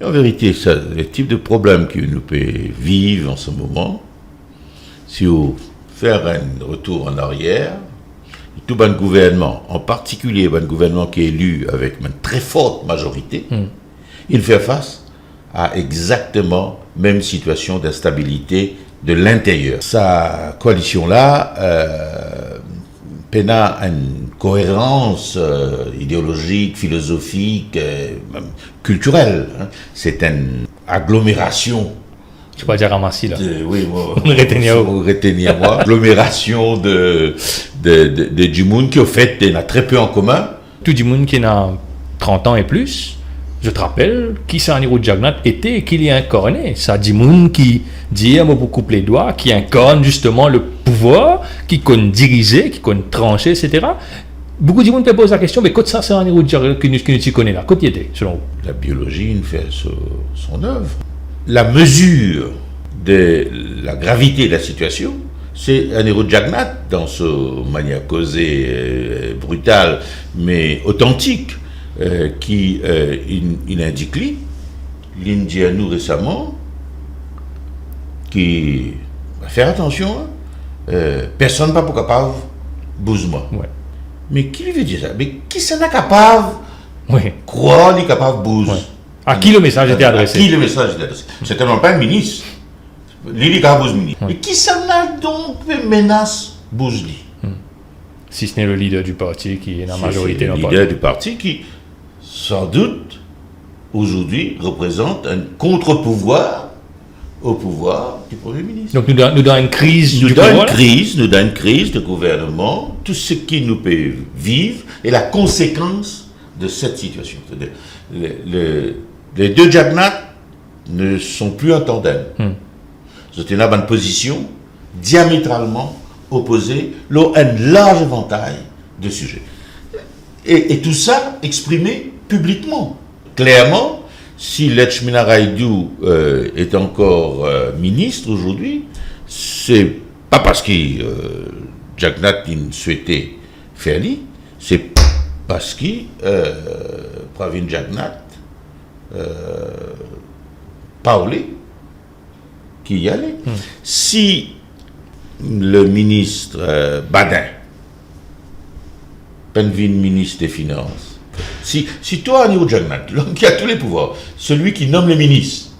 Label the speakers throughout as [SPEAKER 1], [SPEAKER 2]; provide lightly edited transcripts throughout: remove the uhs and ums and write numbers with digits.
[SPEAKER 1] En vérité, ça, le type de problème que nous peut vivre en ce moment, si vous faire un retour en arrière, tout bon gouvernement, en particulier un gouvernement qui est élu avec une très forte majorité, il fait face à exactement la même situation d'instabilité de l'intérieur. Sa coalition-là peine à une cohérence idéologique, philosophique, même culturelle. Hein. C'est une agglomération.
[SPEAKER 2] Tu peux dire ramassis là.
[SPEAKER 1] Oui,
[SPEAKER 2] retenir
[SPEAKER 1] moi. Agglomération du monde qui, au fait, n'a très peu en commun.
[SPEAKER 2] Tout du monde qui a 30 ans et plus, je te rappelle, qui c'est Anirudh Jagannath était et qu'il y a incarné. Ça dit monde qui dit, beaucoup les doigts, qui incarne justement le pouvoir, qui connaît diriger, qui connaît trancher, etc. Beaucoup de monde peut poser la question, mais quand ça c'est Anirudh Jagannath que nous connaissons là, quand il était, selon vous?
[SPEAKER 1] La biologie nous fait son œuvre. La mesure de la gravité de la situation, c'est Anirudh Jagannath, dans sa manière causée brutale, mais authentique, qui il indique dit à nous récemment, qui va faire attention, personne n'est pas capable de bouger moi.
[SPEAKER 2] Ouais.
[SPEAKER 1] Mais qui lui veut dire ça? Mais qui s'en est capable
[SPEAKER 2] de
[SPEAKER 1] croire qu'il est capable de bouger?
[SPEAKER 2] Ouais. À qui le message était adressé?
[SPEAKER 1] À qui le message était adressé? C'est tellement pas un ministre. Lili Kabouz ministre. Mais qui s'en a donc menace Bouzli?
[SPEAKER 2] Si ce n'est le leader du parti qui est la majorité.
[SPEAKER 1] Le leader du parti qui, sans doute, aujourd'hui, représente un contre-pouvoir au pouvoir du Premier ministre.
[SPEAKER 2] Donc nous dans une crise du pouvoir.
[SPEAKER 1] Nous dans une crise de gouvernement, tout ce qui nous peut vivre est la conséquence de cette situation. C'est-à-dire, les deux Jagannath ne sont plus en tandem. Ils étaient dans une position diamétralement opposée, là, un large éventail de sujets. Et tout ça exprimé publiquement. Clairement, si Lechmina Raidou est encore ministre aujourd'hui, c'est pas parce que Jagannath souhaitait faire lui, c'est parce que Pravin Jagannath parlait qui y allait. Si le ministre Badin, Penvin, ministre des Finances, si toi, Anirudh Jagannath, l'homme qui a tous les pouvoirs, celui qui nomme les ministres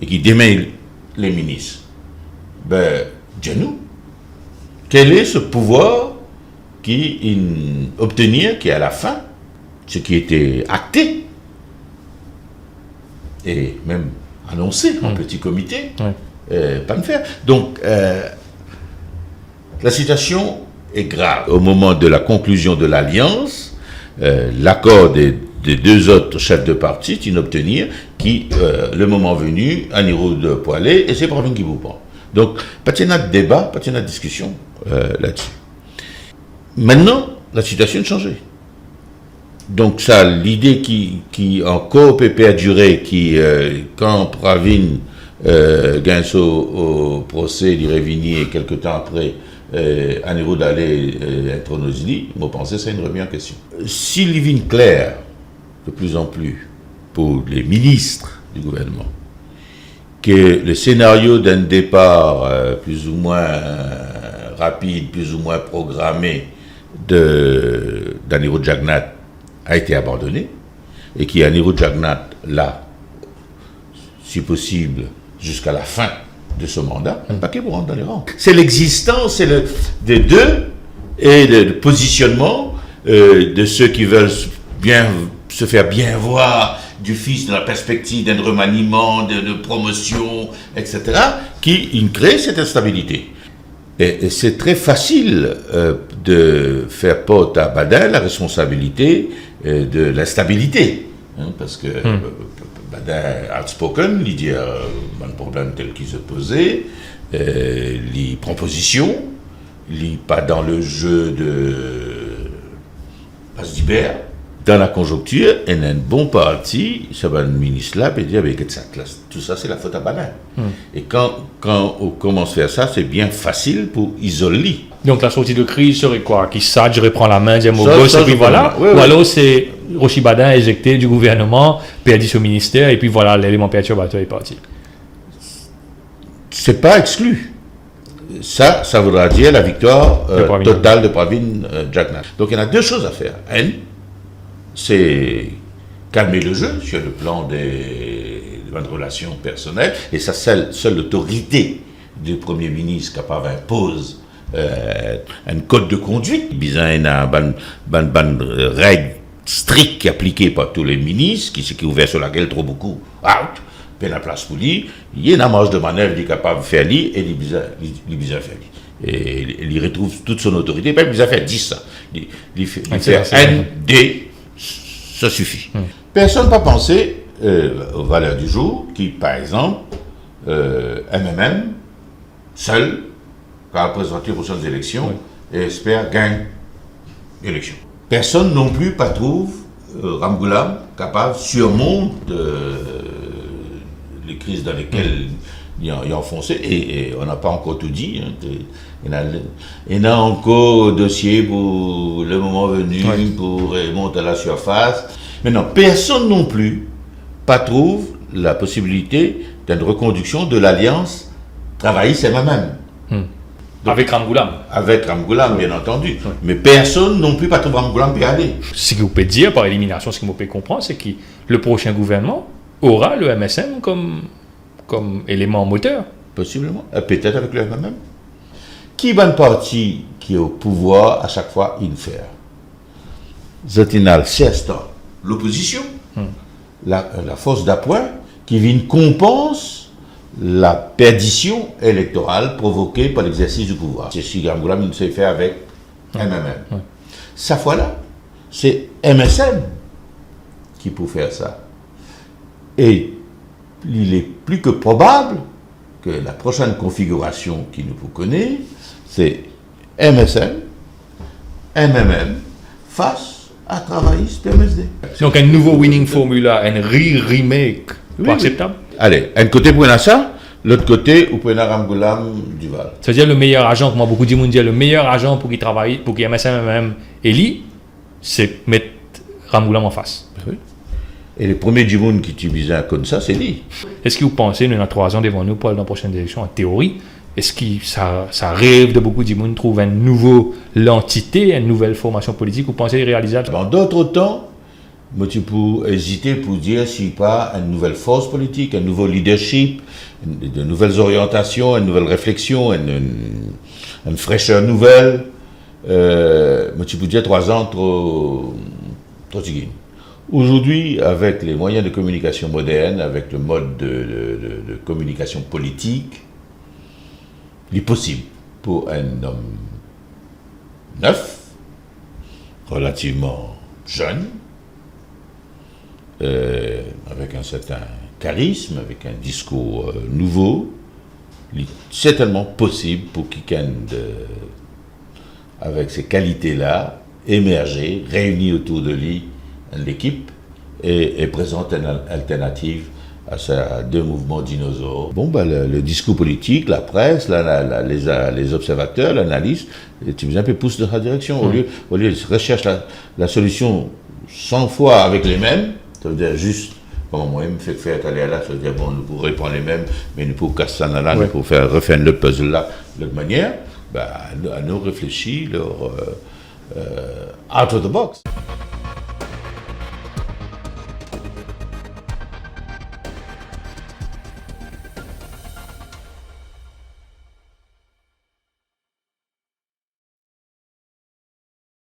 [SPEAKER 1] et qui démêle les ministres, ben, dis-nous, quel est ce pouvoir qui obtenir, qui à la fin, ce qui était acté, et même annoncé en petit comité, pas le faire. Donc, la situation est grave. Au moment de la conclusion de l'alliance, l'accord des deux autres chefs de parti est inobtenir, qui, le moment venu, Anirudh Poilé, et c'est Pravin qui vous prend. Donc, pas de débat, pas de discussion là-dessus. Maintenant, la situation a changé. Donc ça, l'idée qui encore peut perdurer, qui quand Pravin gagne au procès, il revenir et quelques temps après, Anirudh allait être Nosli, moi pensais c'est une remise en question. S'il devient clair de plus en plus pour les ministres du gouvernement que le scénario d'un départ plus ou moins rapide, plus ou moins programmé d'Anirudh Jagannath a été abandonné, et qui Anirudh Jagannath là, si possible, jusqu'à la fin de ce mandat, un paquet pour rentrer dans les rangs. C'est l'existence des deux et le positionnement de ceux qui veulent se faire bien voir du fils dans la perspective d'un remaniement, de promotion, etc., qui crée cette instabilité. Et c'est très facile de faire porter à Badin la responsabilité de l'instabilité. Parce que Badin outspoken, il dit un problème tel qu'il se posait, il prend position, il n'est pas dans le jeu de passe d'Ibert, dans la conjoncture, il y a un bon parti, ça va le ministre là, et dire, que ça, tout ça, c'est la faute à Banin. Et quand on commence à faire ça, c'est bien facile pour isoler.
[SPEAKER 2] Donc la sortie de crise serait quoi? Qui Sadj reprend la main, dit au
[SPEAKER 1] Ça,
[SPEAKER 2] boss,
[SPEAKER 1] ça,
[SPEAKER 2] et puis
[SPEAKER 1] je
[SPEAKER 2] voilà.
[SPEAKER 1] comprends.
[SPEAKER 2] Ou
[SPEAKER 1] Ouais.
[SPEAKER 2] alors c'est Rochi Badin éjecté du gouvernement, perdu au ministère, et puis voilà, l'élément perturbateur est parti.
[SPEAKER 1] C'est pas exclu. Ça voudra dire la victoire
[SPEAKER 2] De Pravin
[SPEAKER 1] totale de Pravin Jagnat. Donc il y en a deux choses à faire. C'est calmer le jeu sur le plan des relations personnelles, et ça, seule l'autorité du Premier ministre capable impose un code de conduite. Il y a une règle stricte qui est appliquée par tous les ministres, qui est ouvert sur laquelle trop beaucoup out. Puis la place pour lui, il y a une marge de manœuvre qui est capable de faire lui, et il a fait lui. Et il retrouve toute son autorité, même il a fait 10 ça. Il fait N, D, ça suffit. Personne n'a pensé aux valeurs du jour, qui par exemple, MMM, seul, va présenter aux prochaines élections, et espère gagner l'élection. Personne non plus pas trouve Ramgoolam capable surmonter les crises dans lesquelles il a enfoncé, et on n'a pas encore tout dit. Il y a encore dossier pour le moment venu, pour remonter à la surface. Maintenant, personne non plus pas trouve la possibilité d'une reconduction de l'alliance travailliste MMM.
[SPEAKER 2] Avec Ramgoolam.
[SPEAKER 1] Avec Ramgoolam, bien entendu. Mais personne non plus pas trouve Ramgoolam peut aller.
[SPEAKER 2] Ce que vous pouvez dire par élimination, ce que vous pouvez comprendre, c'est que le prochain gouvernement aura le MSM comme élément moteur.
[SPEAKER 1] Possiblement. Peut-être avec le MMM. Qui va une partie qui est au pouvoir à chaque fois, il fait. Zatinal, c'est l'opposition, la force d'appoint qui vient compense la perdition électorale provoquée par l'exercice du pouvoir. C'est ce que Ramgoolam s'est fait avec MMM. Cette fois-là, c'est MSM qui peut faire ça. Et il est plus que probable que la prochaine configuration qui nous connaît, c'est MSM, MMM face à travailliste PMSD.
[SPEAKER 2] Donc un nouveau winning formula, un remake, pas acceptable.
[SPEAKER 1] Allez, un côté pour ça, l'autre côté, vous prenez Ramgoolam Duval.
[SPEAKER 2] C'est-à-dire le meilleur agent, comme beaucoup de monde dit, le meilleur agent pour qu'il travaille, pour qu'il MSM même Eli, c'est mettre Ramgoolam en face.
[SPEAKER 1] Oui. Et les premiers du monde qui utilisent comme ça, c'est lui.
[SPEAKER 2] Est-ce que vous pensez, nous avons 3 ans devant nous pour aller dans la prochaine élection, en théorie, est-ce que ça rêve de beaucoup de monde trouve une nouvelle entité, une nouvelle formation politique, vous pensez réalisable?
[SPEAKER 1] Dans d'autres temps, moi, tu peux hésiter pour dire s'il n'y a pas une nouvelle force politique, un nouveau leadership, de nouvelles orientations, une nouvelle réflexion, une fraîcheur nouvelle. Moi, tu peux dire 3 ans trop tigui. Aujourd'hui, avec les moyens de communication modernes, avec le mode de communication politique, il est possible pour un homme neuf, relativement jeune, avec un certain charisme, avec un discours nouveau, il est certainement possible pour quelqu'un avec ces qualités-là, émerger, réunir autour de lui l'équipe et présente une alternative à ces deux mouvements dinosaures. Bon, le discours politique, la presse, les observateurs, l'analyse, tu veux un peu pousse dans sa direction. Au lieu de rechercher la solution 100 fois avec les mêmes, ça veut dire juste, bon, moi, il me fait faire aller là, ça veut dire, bon, nous pourrons prendre les mêmes, mais nous pourrons casser ça là, nous pourrons refaire le puzzle là, de toute manière, à nous réfléchir, out of the box.